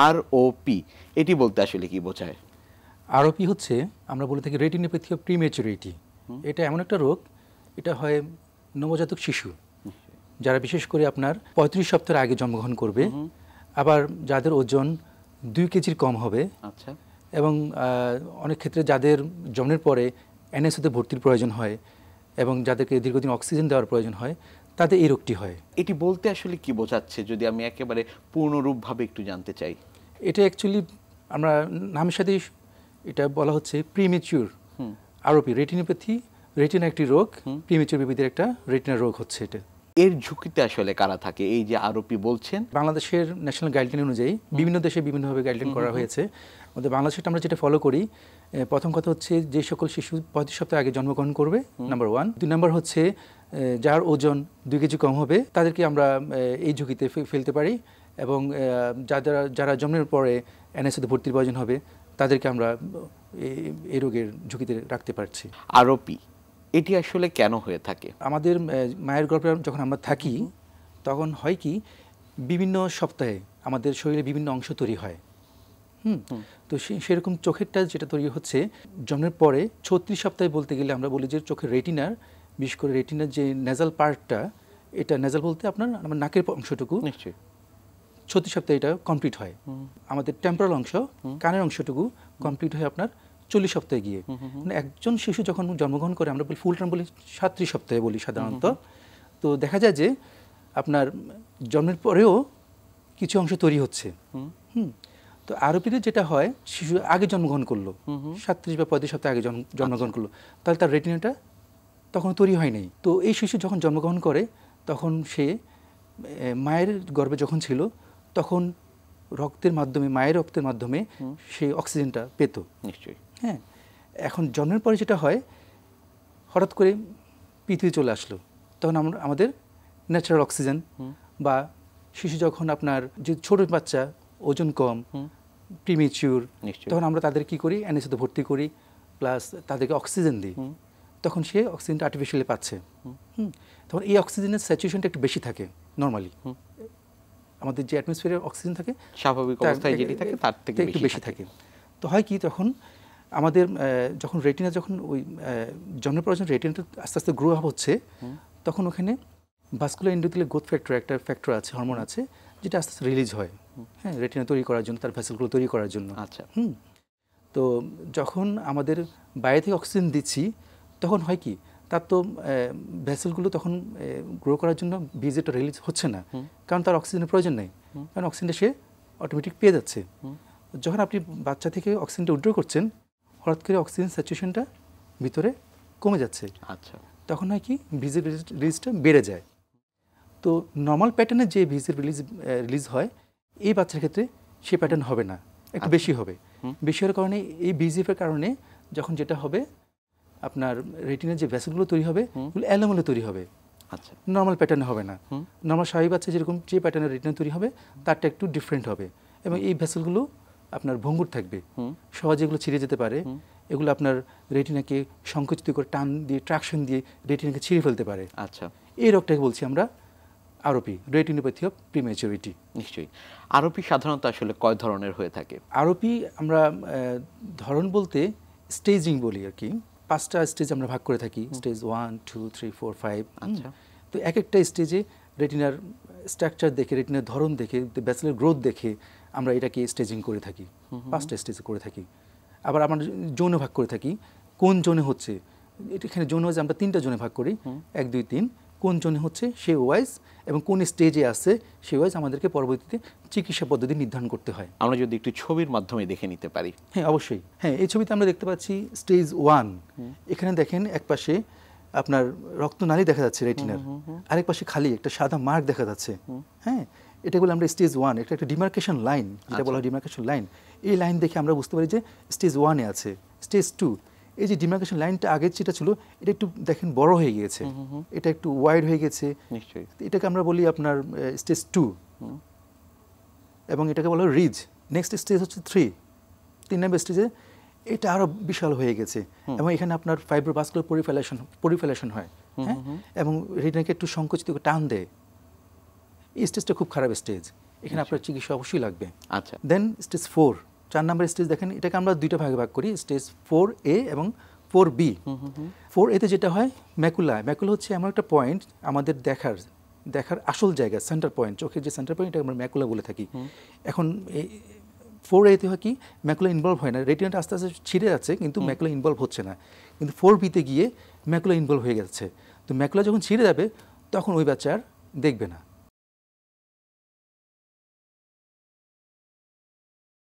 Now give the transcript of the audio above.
ROP এটি বলতে আসলে কি বোঝায়? আরওপি হচ্ছে আমরা বলে থাকি রেটিনোপ্যাথি অফ প্রিম্যাচুরিটি। এটা এমন একটা রোগ, এটা হয় নবজাতক শিশু যারা বিশেষ করে আপনার 35 সপ্তাহের আগে জন্মগ্রহণ করবে, আবার যাদের ওজন 2 কেজির কম হবে, আচ্ছা, এবং অনেক ক্ষেত্রে যাদের জন্মের পরে এনএসওতে ভর্তির প্রয়োজন হয় এবং যাদেরকে দীর্ঘদিন অক্সিজেন দেওয়ার প্রয়োজন হয়, তাদের এই রোগটি হয়। এটি বলতে আসলে কি বোঝাচ্ছে যদি আমি একেবারে পূর্ণরূপভাবে একটু জানতে চাই? এটা অ্যাকচুয়ালি আমরা নামের সাথেই এটা বলা হচ্ছে প্রিমেচিউর আরওপি, রেটিনোপ্যাথি, রেটিনা একটি রোগ, প্রিমেচিউর বেবিদের একটা রেটিনা রোগ হচ্ছে এটা। এর ঝুঁকিতে আসলে কারা থাকে? এই যে আরওপি বলছেন, বাংলাদেশের ন্যাশনাল গাইডলাইন অনুযায়ী বিভিন্ন দেশে বিভিন্নভাবে গাইডলাইন করা হয়েছে। আমাদের বাংলাদেশে আমরা যেটা ফলো করি, প্রথম কথা হচ্ছে যে সকল শিশু 35 সপ্তাহ আগে জন্মগ্রহণ করবে, নাম্বার 1। 2 নম্বর হচ্ছে যার ওজন 2 কেজি কম হবে তাদেরকে আমরা এই ঝুঁকিতে ফেলতে পারি, এবং যারা জন্মের পরে এনএসওতে ভর্তির প্রয়োজন হবে তাদেরকে আমরা এই রোগের ঝুঁকিতে রাখতে পারছি। আরওপি এটি আসলে কেন হয়ে থাকে? আমাদের মায়ের গর্ভে যখন আমরা থাকি তখন হয় কি, বিভিন্ন সপ্তাহে আমাদের শরীরে বিভিন্ন অংশ তৈরি হয়। তো সেরকম চোখেরটা যেটা তৈরি হচ্ছে জন্মের পরে 36 সপ্তাহে বলতে গেলে আমরা বলি যে চোখের রেটিনার, বিশেষ করে রেটিনার যে নেজাল পার্টটা, এটা নেজাল বলতে আপনার আমার নাকের অংশটুকু, নিশ্চয়ই 36 সপ্তাহে এটা কমপ্লিট হয়। আমাদের টেম্পোরাল অংশ, কানের অংশটুকু কমপ্লিট হয় আপনার 40 সপ্তাহে গিয়ে। মানে একজন শিশু যখন জন্মগ্রহণ করে আমরা বলি ফুল টার্ম বলি 37 সপ্তাহে বলি সাধারণত। তো দেখা যায় যে আপনার জন্মের পরেও কিছু অংশ তৈরি হচ্ছে। তো আরওপিতে যেটা হয়, শিশু আগে জন্মগ্রহণ করলো, 37 বা 35 সপ্তাহ আগে জন্মগ্রহণ করলো, তাহলে তার রেটিনাটা তখন তৈরি হয় নাই। তো এই শিশু যখন জন্মগ্রহণ করে তখন সে মায়ের গর্ভে যখন ছিল তখন রক্তের মাধ্যমে, মায়ের রক্তের মাধ্যমে সে অক্সিজেনটা পেত। নিশ্চয়ই। হ্যাঁ, এখন জন্মের পরে যেটা হয়, হঠাৎ করে পৃথিবী চলে আসলো, তখন আমাদের ন্যাচারাল অক্সিজেন, বা শিশু যখন আপনার যে ছোট বাচ্চা, ওজন কম, প্রিমেচিউর, তখন আমরা তাদের কি করি, এনএসওতে ভর্তি করি, প্লাস তাদেরকে অক্সিজেন দিই। তখন সে অক্সিজেনটা আর্টিফিশিয়ালি পাচ্ছে। তখন এই অক্সিজেনের স্যাচুরেশনটা একটু বেশি থাকে নর্মালি। আমাদের যে অ্যাটমসফিয়ারে অক্সিজেন থাকে স্বাভাবিক অবস্থায় যেটি থাকে তার থেকে একটু বেশি থাকে। তো হয় কি, তখন আমাদের যখন রেটিনা, যখন ওই জন্মের পর যখন রেটিনাটা আস্তে আস্তে গ্রো আপ হচ্ছে, তখন ওখানে ভাস্কুলার এন্ডোথেলিয়াল গ্রোথ ফ্যাক্টর, একটা ফ্যাক্টর আছে, হরমোন আছে, যেটা আস্তে আস্তে রিলিজ হয়, হ্যাঁ, রেটিনা তৈরি করার জন্য, তার ভেসেলগুলো তৈরি করার জন্য। আচ্ছা। তো যখন আমাদের বাইরে থেকে অক্সিজেন দিচ্ছি তখন হয় কি, তার তো ভেসেলগুলো তখন গ্রো করার জন্য ভিজিটা রিলিজ হচ্ছে না, কারণ তার অক্সিজেনের প্রয়োজন নেই, কারণ অক্সিজেনটা সে অটোমেটিক পেয়ে যাচ্ছে। যখন আপনি বাচ্চা থেকে অক্সিজেনটা উইথড্র করছেন, হঠাৎ করে অক্সিজেন স্যাচুরেশনটা ভিতরে কমে যাচ্ছে। আচ্ছা। তখন হয় কি, ভিজির রিলিজটা বেড়ে যায়। তো নর্মাল প্যাটার্নে যে ভিজির রিলিজ হয়, এই বাচ্চার ক্ষেত্রে সেই প্যাটার্ন হবে না, একটু বেশি হবে। বেশি হওয়ার কারণে, এই ভিজিফের কারণে যখন যেটা হবে, আপনার রেটিনার যে ভেসেলগুলো তৈরি হবে ওগুলো এলোমেলো তৈরি হবে। আচ্ছা। নর্মাল প্যাটার্নে হবে না। নর্মাল স্বাভাবিক বাচ্চা যেরকম যে প্যাটার্নের রেটিনা তৈরি হবে তারটা একটু ডিফারেন্ট হবে, এবং এই ভেসেলগুলো আপনার ভঙ্গুর থাকবে, সহজে এগুলো ছিঁড়ে যেতে পারে। এগুলো আপনার রেটিনাকে সংকুচিত করে টান দিয়ে, ট্রাকশন দিয়ে রেটিনাকে ছিঁড়ে ফেলতে পারে। আচ্ছা। এই রোগটাকে বলছি আমরা আরওপি, রেটিনোপ্যাথি অফ প্রিম্যাচুরিটি। নিশ্চয়ই। আরওপি সাধারণত আসলে কয় ধরনের হয়ে থাকে? আরওপি আমরা ধরন বলতে স্টেজিং বলি আর কি। 5টা স্টেজ আমরা ভাগ করে থাকি, স্টেজ 1, 2, 3, 4, 5। আচ্ছা। তো এক একটা স্টেজে রেটিনার স্ট্রাকচার দেখে, রেটিনার ধরন দেখে, ভেসেলের গ্রোথ দেখে আমরা এটাকে স্টেজিং করে থাকি। 5টা স্টেজে করে থাকি। আবার আমরা জোনে ভাগ করে থাকি, কোন জোনে হচ্ছে, এখানে জোন ওয়াইজ আমরা 3টা জোনে ভাগ করি, 1, 2, 3। কোন জোনে হচ্ছে সে ওয়াইজ এবং কোন স্টেজে আছে সে ওয়াইজ আমাদেরকে পরবর্তীতে চিকিৎসা পদ্ধতি নির্ধারণ করতে হয়। আমরা যদি একটু ছবির মাধ্যমে দেখে নিতে পারি। হ্যাঁ, অবশ্যই। হ্যাঁ, এই ছবিতে আমরা দেখতে পাচ্ছি স্টেজ 1। এখানে দেখেন একপাশে আপনার রক্তনালী দেখা যাচ্ছে রেটিনার, আরেক পাশে খালি একটা সাদা মার্ক দেখা যাচ্ছে। হ্যাঁ, এটা বলে আমরা স্টেজ 1, এটা একটা ডিমার্কেশন লাইন, যেটা বলা হয় ডিমার্কেশন লাইন। এই লাইন দেখে আমরা বুঝতে পারি যে স্টেজ 1-এ আছে। স্টেজ 2, এই যে ডিমার্কেশন লাইনটা আগের যেটা ছিল এটা একটু দেখেন বড় হয়ে গিয়েছে, এটা একটু ওয়াইড হয়ে গেছে। নিশ্চয়ই। এটাকে আমরা বলি আপনার স্টেজ 2, এবং এটাকে বলা হয় রিজ। নেক্সট স্টেজ হচ্ছে 3 নম্বর স্টেজে এটা আরো বিশাল হয়ে গেছে, এবং এখানে আপনার ফাইব্রোভাস্কুলার পরিফেলেশন হয়, হ্যাঁ, এবং রেটিনাকে একটু সংকুচিত করে টান দেয়। এই স্টেজটা খুব খারাপ স্টেজ। এখানে আপনার চিকিৎসা অবশ্যই লাগবে। আচ্ছা। দেন স্টেজ 4, 4 নম্বর স্টেজ দেখেন, এটাকে আমরা দুইটা ভাগে ভাগ করি, স্টেজ 4A এবং 4B। 4A-তে যেটা হয় ম্যাকুলা হচ্ছে এমন একটা পয়েন্ট আমাদের দেখার আসল জায়গা, সেন্টার পয়েন্ট, চোখের যে সেন্টার পয়েন্ট, আমরা ম্যাকুলা বলে থাকি। এখন 4A-তে হয় কি, ম্যাকুলা ইনভলভ হয় না, রেটিনাটা আস্তে আস্তে ছিঁড়ে যাচ্ছে কিন্তু ম্যাকুলা ইনভলভ হচ্ছে না। কিন্তু 4B-তে গিয়ে ম্যাকুলা ইনভলভ হয়ে গেছে। তো ম্যাকুলা যখন ছিঁড়ে যাবে তখন ওই বাচ্চা আর দেখবে না।